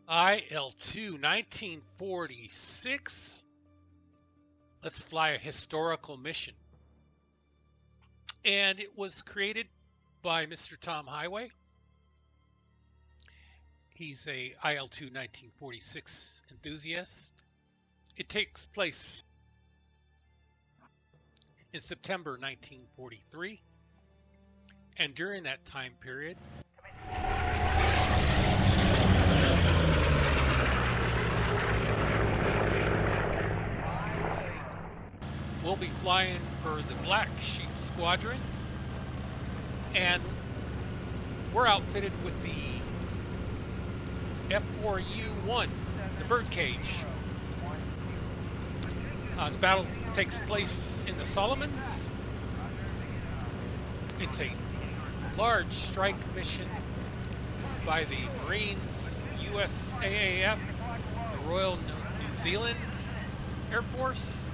IL2 1946. Let's fly a historical mission. And it was created by Mr. Tom Highway. He's a IL2 1946 enthusiast. It takes place in September 1943. And during that time period, we'll be flying for the Black Sheep Squadron, and we're outfitted with the F4U-1, the birdcage. The battle takes place in the Solomons. It's a large strike mission by the Marines, USAAF, the Royal New Zealand Air Force,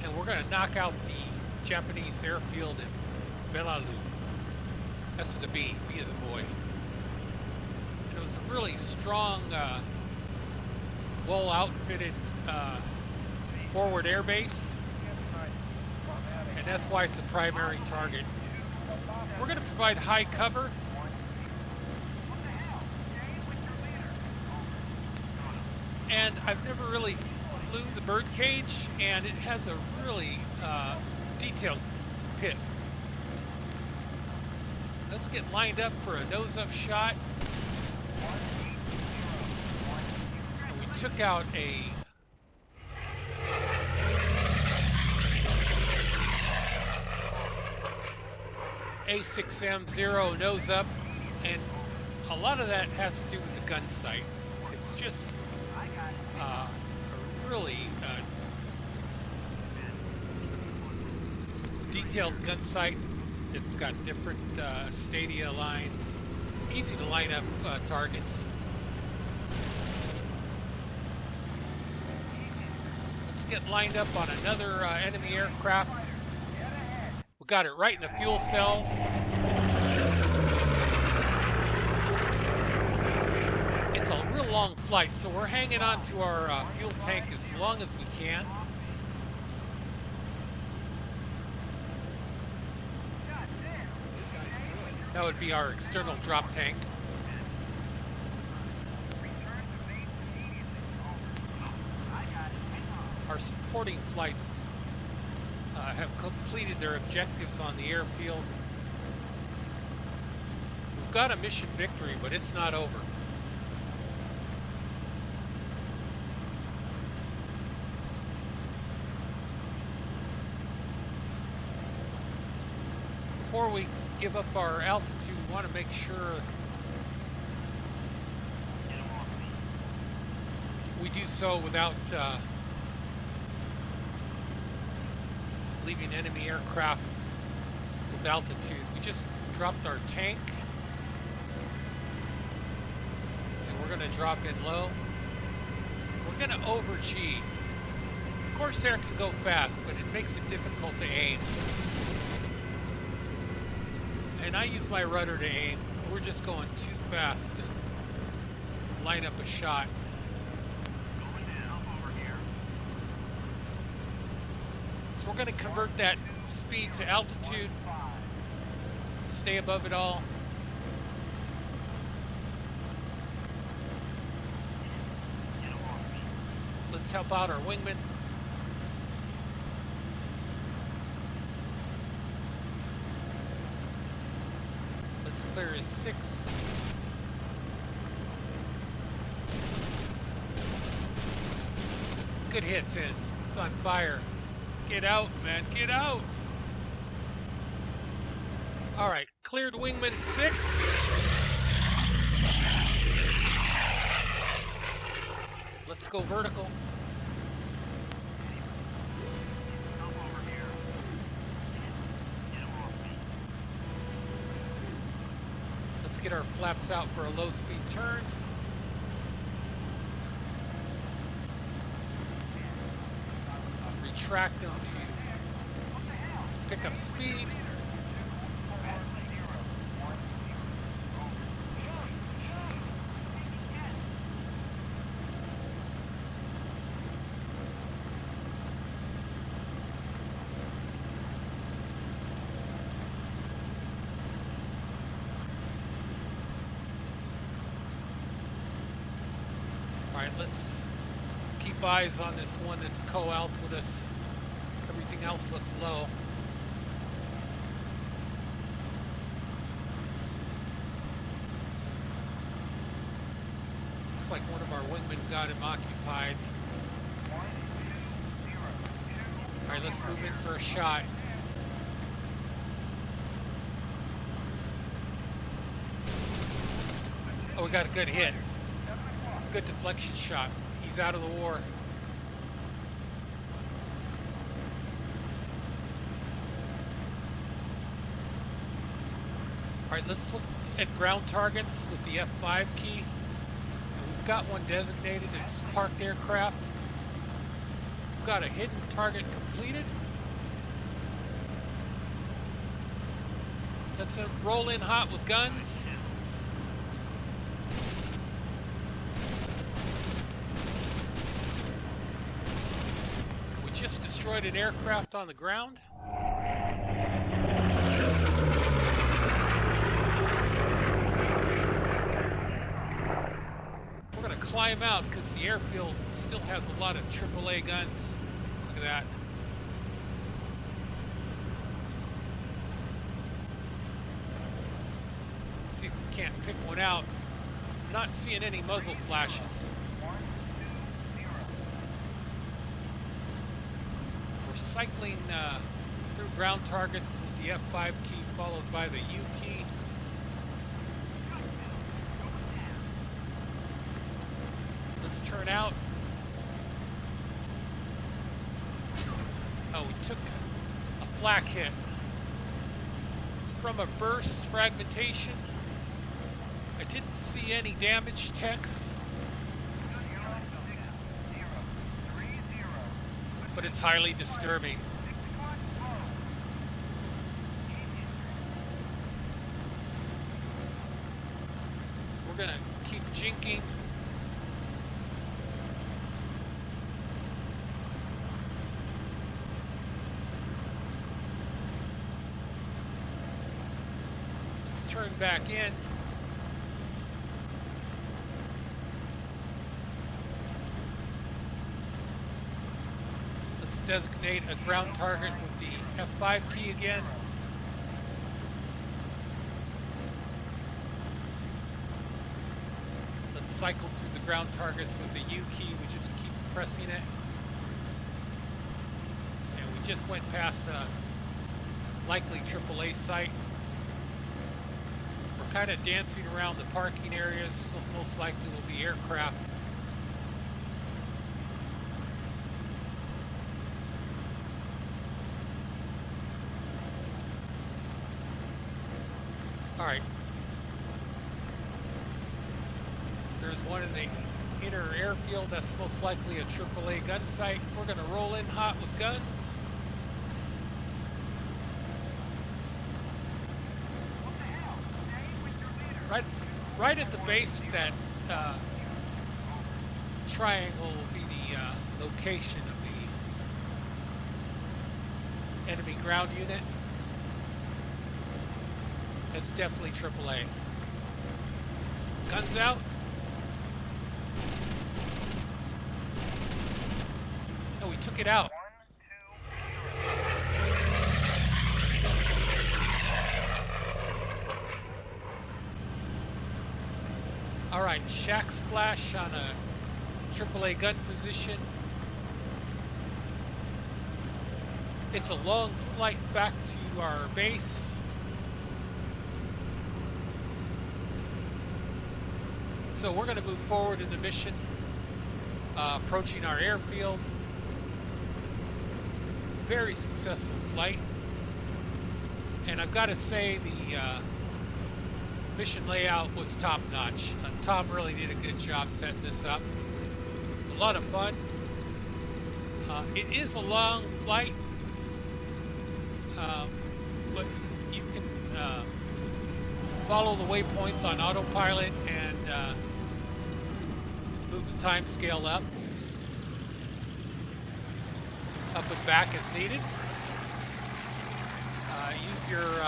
and we're going to knock out the Japanese airfield in Belalu. That's with a B. B is a boy. And it was a really strong, well-outfitted forward air base, and that's why it's a primary target. We're going to provide high cover. And I've never really flew the birdcage, and it has a really detailed pit. Let's get lined up for a nose-up shot. And we took out a A6M0 nose-up, and a lot of that has to do with the gun sight. It's just a really detailed gun sight. It's got different stadia lines, easy to line up targets. Let's get lined up on another enemy aircraft. We got it right in the fuel cells. It's a real long flight, so we're hanging on to our fuel tank as long as we can. That would be our external drop tank. Our supporting flights have completed their objectives on the airfield. We've got a mission victory, but it's not over. Before we give up our altitude, we want to make sure we do so without leaving enemy aircraft with altitude. We just dropped our tank, and we're going to drop in low. We're going to over G. Corsair can go fast, but it makes it difficult to aim. And I use my rudder to aim. We're just going too fast to line up a shot. So we're going to convert that speed to altitude, stay above it all. Let's help out our wingman. Let's clear his 6. Good hits in. It's on fire. Get out, man, get out. All right, cleared wingman 6. Let's go vertical. Let's get our flaps out for a low speed turn. Retract them to pick up speed. Alright, let's keep eyes on this one that's co-out with us. Everything else looks low. Looks like one of our wingmen got him occupied. Alright, let's move in for a shot. Oh, we got a good hit. Good deflection shot. He's out of the war. Alright, let's look at ground targets with the F5 key. And we've got one designated. It's parked aircraft. We've got a hidden target completed. Let's roll in hot with guns. We just destroyed an aircraft on the ground. We're going to climb out because the airfield still has a lot of AAA guns. Look at that. See if we can't pick one out. Not seeing any muzzle flashes. We're cycling through ground targets with the F5 key followed by the U key. Let's turn out. Oh, we took a flak hit. It's from a burst fragmentation. I didn't see any damage text, but it's highly disturbing. We're gonna keep jinking. Let's turn back in. Let's designate a ground target with the F5 key again. Let's cycle through the ground targets with the U key. We just keep pressing it. And we just went past a likely AAA site. We're kind of dancing around the parking areas. Those most likely will be aircraft. All right. There's one in the inner airfield. That's most likely a AAA gun site. We're going to roll in hot with guns. Right at the base of that triangle will be the location of the enemy ground unit. That's definitely AAA. Guns out. No, we took it out. All right, shack splash on a AAA gun position. It's a long flight back to our base. So we're going to move forward in the mission, approaching our airfield. Very successful flight. And I've got to say the mission layout was top-notch. Tom really did a good job setting this up. It's a lot of fun. It is a long flight, but you can follow the waypoints on autopilot and move the time scale up and back as needed. Use your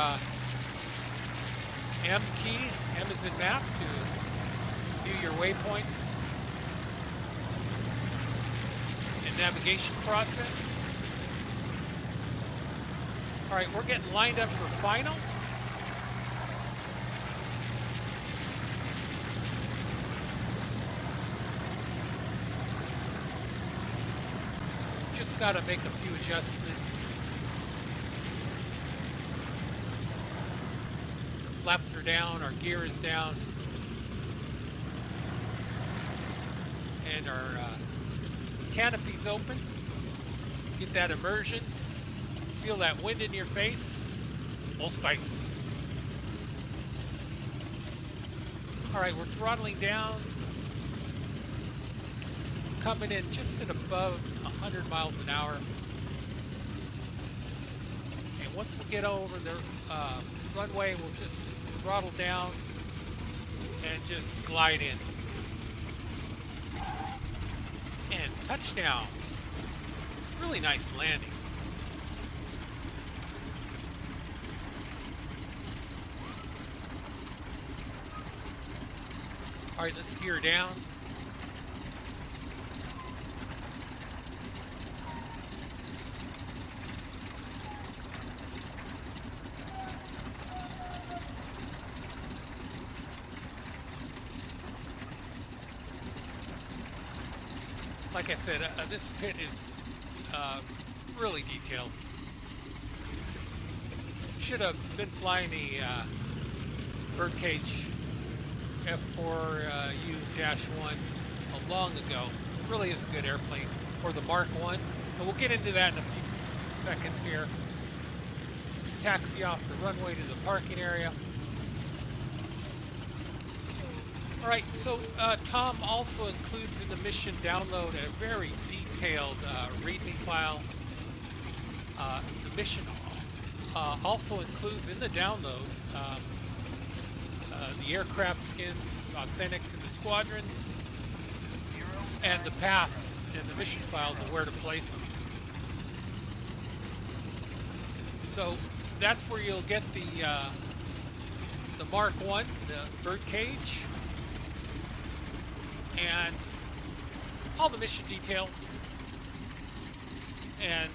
M key, M as in map, to view your waypoints. navigation process. All right, we're getting lined up for final. Just got to make a few adjustments. Flaps are down, our gear is down, and our canopy's open. Get that immersion. Feel that wind in your face. Old Spice. All right, we're throttling down. Coming in just at above 100 miles an hour. And once we get over the runway, we'll just throttle down and just glide in. And touchdown. Really nice landing. All right, let's gear down. Like I said, this pit is really detailed. Should have been flying the birdcage F4U-1 long ago. It really is a good airplane, or the Mark 1. And we'll get into that in a few seconds here. Let's taxi off the runway to the parking area. All right, so Tom also includes in the mission download a very detailed README file. The mission also includes in the download the aircraft skins authentic to the squadrons and the paths in the mission files of where to place them. So that's where you'll get the Mark 1, the birdcage, and all the mission details and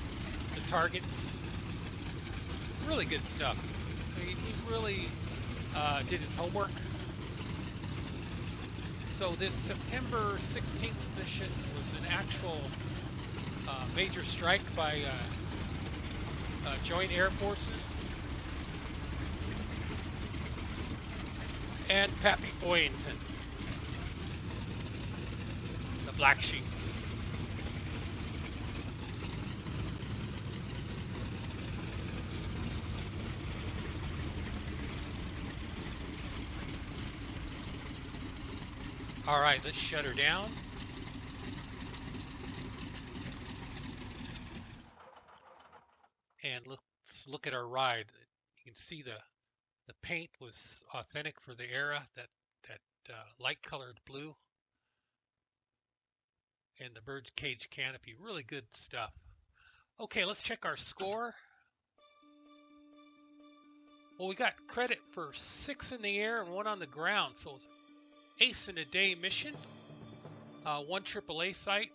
the targets. Really good stuff. I mean, he really did his homework. So this September 16th mission was an actual major strike by joint air forces. And Pappy Boyington, the black sheep. All right, let's shut her down. And let's look at our ride. You can see the paint was authentic for the era, that light colored blue. And the bird's cage canopy, really good stuff. Okay, let's check our score. Well, we got credit for 6 in the air and 1 on the ground, so it's ace in a day mission, 1 AAA site,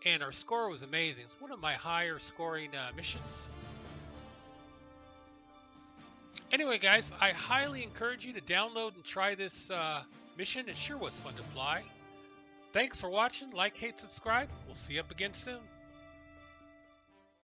and our score was amazing. It's one of my higher scoring missions. Anyway, guys, I highly encourage you to download and try this mission. It sure was fun to fly. Thanks for watching. Like, hate, subscribe. We'll see you up again soon.